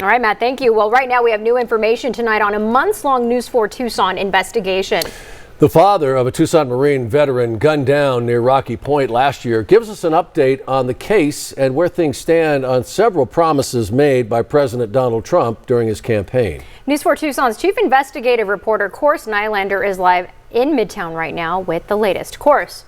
All right, Matt, thank you. Well, right now we have new information tonight on a months-long News 4 Tucson investigation. The father of a Tucson Marine veteran gunned down near Rocky Point last year gives us an update on the case and where things stand on several promises made by President Donald Trump during his campaign. News 4 Tucson's chief investigative reporter, Course Nylander, is live in Midtown right now with the latest. Course.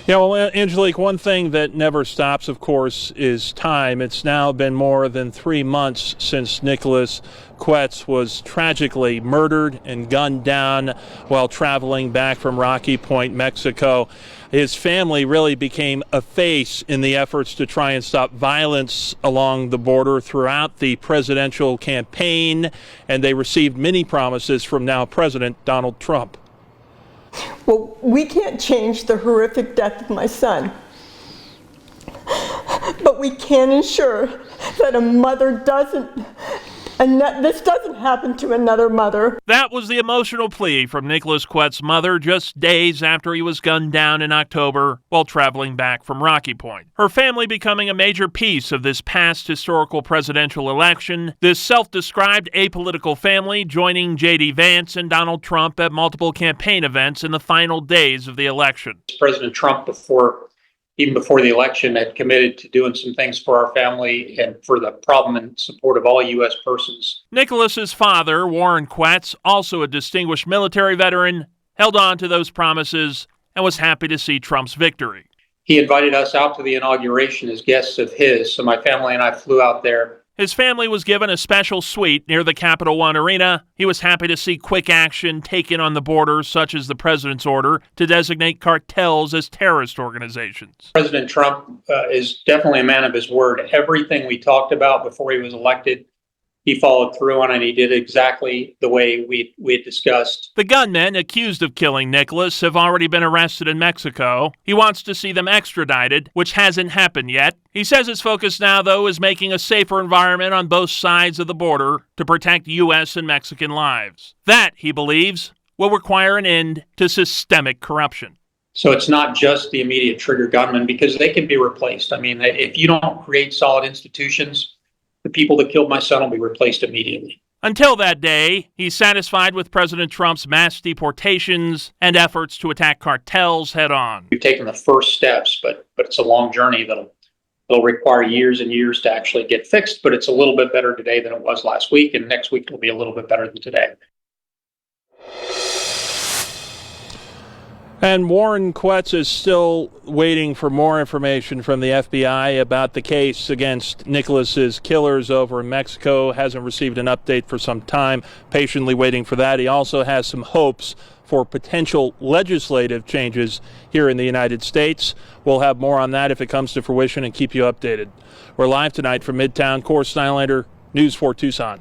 Yeah, well, Angelique, one thing that never stops, of course, is time. It's now been more than 3 months since Nicholas Quets was tragically murdered and gunned down while traveling back from Rocky Point, Mexico. His family really became a face in the efforts to try and stop violence along the border throughout the presidential campaign, and they received many promises from now President Donald Trump. Well, we can't change the horrific death of my son, but we can ensure that a mother this doesn't happen to another mother. That was the emotional plea from Nicholas Quets' mother just days after he was gunned down in October while traveling back from Rocky Point. Her family becoming a major piece of this past historical presidential election, this self-described apolitical family joining J.D. Vance and Donald Trump at multiple campaign events in the final days of the election. President Trump, even before the election, had committed to doing some things for our family and for the problem and support of all U.S. persons. Nicholas's father, Warren Quets, also a distinguished military veteran, held on to those promises and was happy to see Trump's victory. He invited us out to the inauguration as guests of his, so my family and I flew out there. His family was given a special suite near the Capital One Arena. He was happy to see quick action taken on the border, such as the president's order to designate cartels as terrorist organizations. President Trump is definitely a man of his word. Everything we talked about before he was elected, he followed through on, and he did exactly the way we had discussed. The gunmen accused of killing Nicholas have already been arrested in Mexico. He wants to see them extradited, which hasn't happened yet. He says his focus now, though, is making a safer environment on both sides of the border to protect U.S. and Mexican lives. That, he believes, will require an end to systemic corruption. So it's not just the immediate trigger gunmen, because they can be replaced. I mean, if you don't create solid institutions, the people that killed my son will be replaced immediately. Until that day, he's satisfied with President Trump's mass deportations and efforts to attack cartels head on. We've taken the first steps, but it's a long journey that'll require years and years to actually get fixed. But it's a little bit better today than it was last week, and next week it'll be a little bit better than today. And Warren Quets is still waiting for more information from the FBI about the case against Nicholas's killers over in Mexico. Hasn't received an update for some time, patiently waiting for that. He also has some hopes for potential legislative changes here in the United States. We'll have more on that if it comes to fruition and keep you updated. We're live tonight from Midtown. Course Nylander, News 4 Tucson.